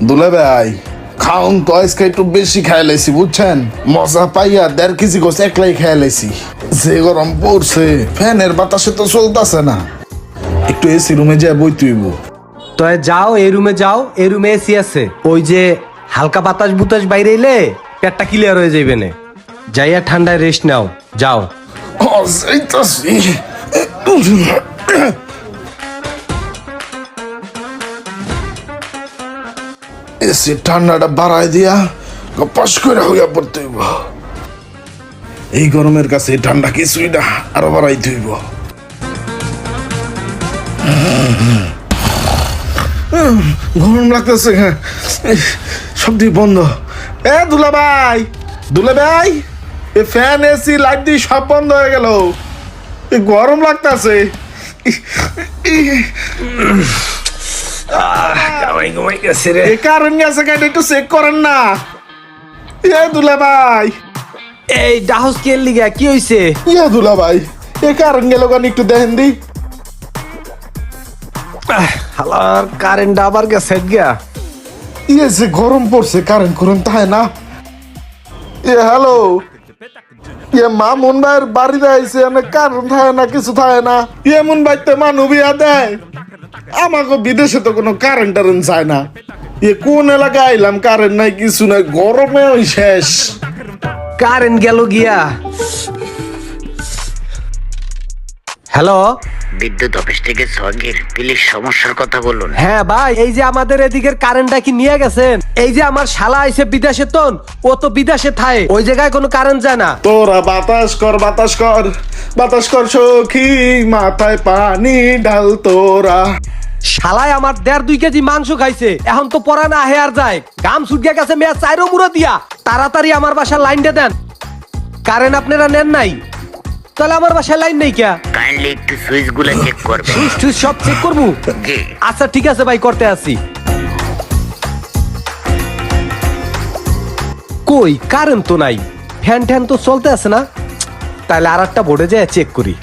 দুলে ভাই খাউন তো আজকে একটু বেশি খাই লাইছি বুঝছেন, মজা পাইয়া 1.5 কেজি গোস একলাই খাই লাইছি। যে গরম পড়ছে ফ্যানের বাতাসে তো চলতেছে না, একটু এসি রুমে যা বই তুইব। তো যাও এই রুমে যাও, এই রুমে এসি আছে। ওই যে হালকা বাতাস বুতাস বাইরে এলে পেটটা ক্লিয়ার হয়ে যাইবে না। যাইয়া ঠান্ডায় রেস্ট নাও, যাও। যাইতাছি। এসি ঠান্ডাটা বাড়াই দিয়া পাশ করে হইয়া পড়তে হইব। এই গরমের কাছে এই ঠান্ডা কিছুই না, আরো বাড়াইতে হইব। গরম লাগতেছে, সব দিক বন্ধ। এ দুলা ভাই, দুলা ভাই, এ ফ্যান এসি লাইট দিয়ে সব বন্ধ হয়ে গেল, গরম লাগতেছে। কারণ গেছে গাড়ি একটু চেক করেন না। এ দুলা ভাই, এই ডাহস কে লিগা কি হইছে? ইয়া দুলা ভাই, এ কারণ গেল গান একটু দেখেন দি। হালার কারেন্ট আবার গেছে গিয়া। ইয়ে যে গরম পড়ছে, কারেন্ট করুন তাই না। এ হ্যালো, ইয়ে মামুন ভাইয়ের বাড়িতে আইছে, কারণ থাকে না, কিছু থাকে না। এমন বাইতে মানু বিয়া দেয়, আমাকে বিদেশে তো কোনো কারেন্ট টারেন্ট চায় না। ইয়ে কোন এলাকায় আইলাম, কারেন্ট নাই, কিছু নাই, গরমে ওই শেষ। কারেন্ট গেল গিয়া। হ্যালো, বিদ্যুৎ অফিস থেকে সোহাগীর, প্লিজ সমস্যার কথা বলুন। হ্যাঁ ভাই, এই যে আমাদের এদিকের কারেন্টটা কি নিয়ে গেছেন? এই যে আমার শালা আইছে বিদেশে, তন ও তো বিদেশে থাকে, ওই জায়গায় কোনো কারেন্ট যায় না। তোরা বাতাস কর, বাতাস কর, বাতাস কর সখী, মাথায় পানি ঢাল তোরা। শালায় আমার 1.5-2 কেজি মাংস খাইছে, এখন তো পরা না হেয়ার যায়, গাম ছুটিয়ে গেছে মেয়া 4 মুড়ো দিয়া। তাড়াতাড়ি আমার বাসার লাইনটা দেন। কারেন্ট আপনারা নেন নাই? তাহলে আমার বাসায় লাইন নেই কে? কাইন্ডলি একটু সুইচ গুলো চেক করবেন। সুইচ সব চেক করবো? জি। আচ্ছা ঠিক আছে ভাই, করতে আসি। কই কারেন্ট তো নাই, ফ্যান ট্যান তো চলতে আছে না। তাহলে আর একটা বোর্ডে যায় চেক করি।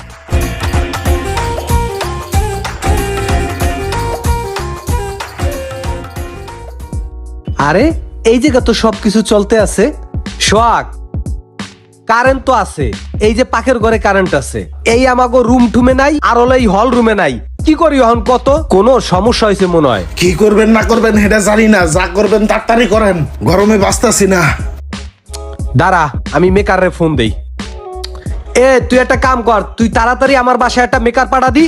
আরে এই জায়গা তো সবকিছু চলতে আছে। সোহাগ, কারেন্ট তো আছে, এই যে পাখের ঘরে কারেন্ট আছে, এই আমাগো রুম টুমে নাই, আর হলো এই হল রুমে নাই। কি করি এখন কত? কোনো সমস্যা হয়েছে মনে হয়। কি করবেন না করবেন সেটা জানি না, যা করবেন তাড়াতাড়ি করেন, গরমে বাঁচতাছি না। দাঁড়া, আমি মেকারে ফোন দেই। তুই একটা কাম কর, তুই তাড়াতাড়ি আমার বাসায় একটা মেকার পাঠা দি।